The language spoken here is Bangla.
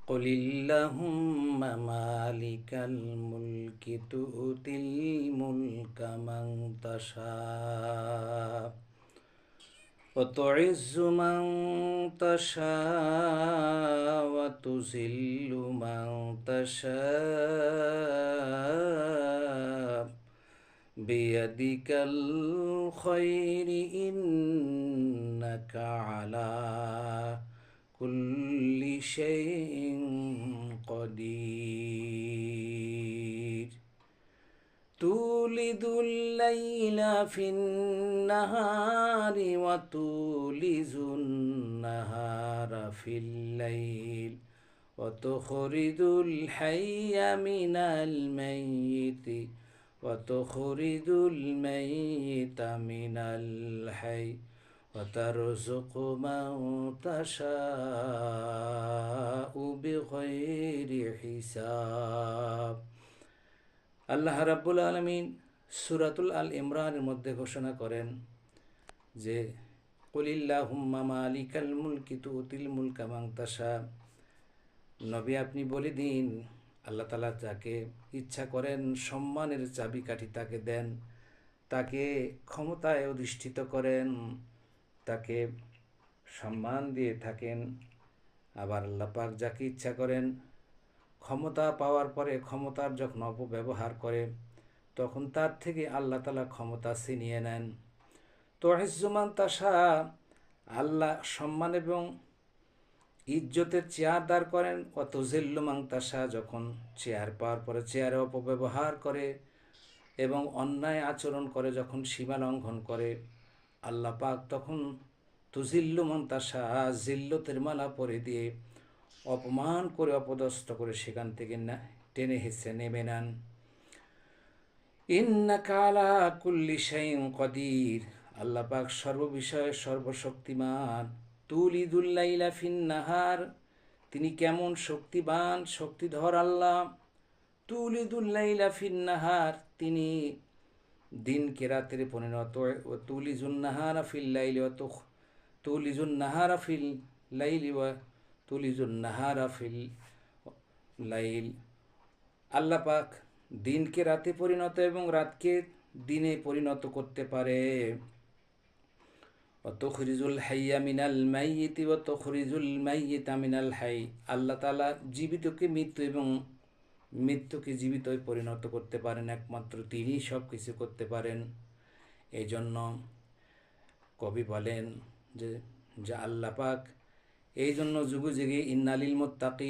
قل اللهم مالك الملك تؤتي الملك من تشاء وتعز من تشاء وتذل من تشاء بيدك الخير إنك على كل شيء قدير تولد الليل في النهار وتولج النهار في الليل وتخرج الحي من الميت وتخرج الميت من الحي وترزق من تشاء بغير حساب। আল্লাহ রাব্বুল আলামিন সূরাতুল আল ইমরানের মধ্যে ঘোষণা করেন যে কুলিল্লাহুম্মা মালিকাল মুলকি তুতিল মুলকা মান তাশা, নবী আপনি বলে দিন আল্লাহ তাআলা যাকে ইচ্ছা করেন সম্মানের চাবিকাঠি তাকে দেন, তাকে ক্ষমতায় অধিষ্ঠিত করেন, তাকে সম্মান দিয়ে থাকেন। আবার আল্লাহ পাক যাকে ইচ্ছা করেন ক্ষমতা পাওয়ার পরে ক্ষমতার যখন অপব্যবহার করে তখন তার থেকে আল্লাহ তাআলা ক্ষমতা ছিনিয়ে নেন। তুইজ্জু মান তাশা, আল্লাহ সম্মান এবং ইজ্জতের চেয়ার দাঁড় করেন। ওয়াতুযিল্লু মান তাশা, যখন চেয়ার পাওয়ার পরে চেয়ারে অপব্যবহার করে এবং অন্যায় আচরণ করে, যখন সীমা লঙ্ঘন করে আল্লাহ পাক তখন তুযিল্লু মান তাশা, জিল্লতের মালা পরে দিয়ে অপমান করে অপদস্থ করে সেখান থেকে টেনে হেসে নেমে নেন। ইন্নাকা আলা কুল্লি শাইইন কদির, আল্লাহ পাক সর্ববিষয়ে সর্বশক্তিমান। তুলিদুল লাইলা ফিন নাহার, তিনি কেমন শক্তিবান শক্তিধর আল্লাহ। তুলিদুল লাইলা ফিন নাহার, তিনি দিনকে রাতের পরিণত। ও তুলিজুন নাহারা ফিল লাইলি ও তুলিজুন নাহারা ফিল লাইলি ওয়া তুলিজুন নাহারা ফিল লাইল, আল্লাহ পাক দিনকে রাতে পরিণত এবং রাতকে দিনে পরিণত করতে পারে। তুখরিজুল হাইয়া মিনাল মাইয়িতি ওয়া তুখরিজুল মাইয়িতা মিনাল হাই, আল্লাহ তাআলা জীবিতকে মৃত্যু এবং মৃত্যুকে জীবিত পরিণত করতে পারেন, একমাত্র তিনিই সব কিছু করতে পারেন। এই জন্য কবি বলেন যে আল্লাহ পাক এই জন্য যুগে যুগে ইন্নালিল মুত্তাকি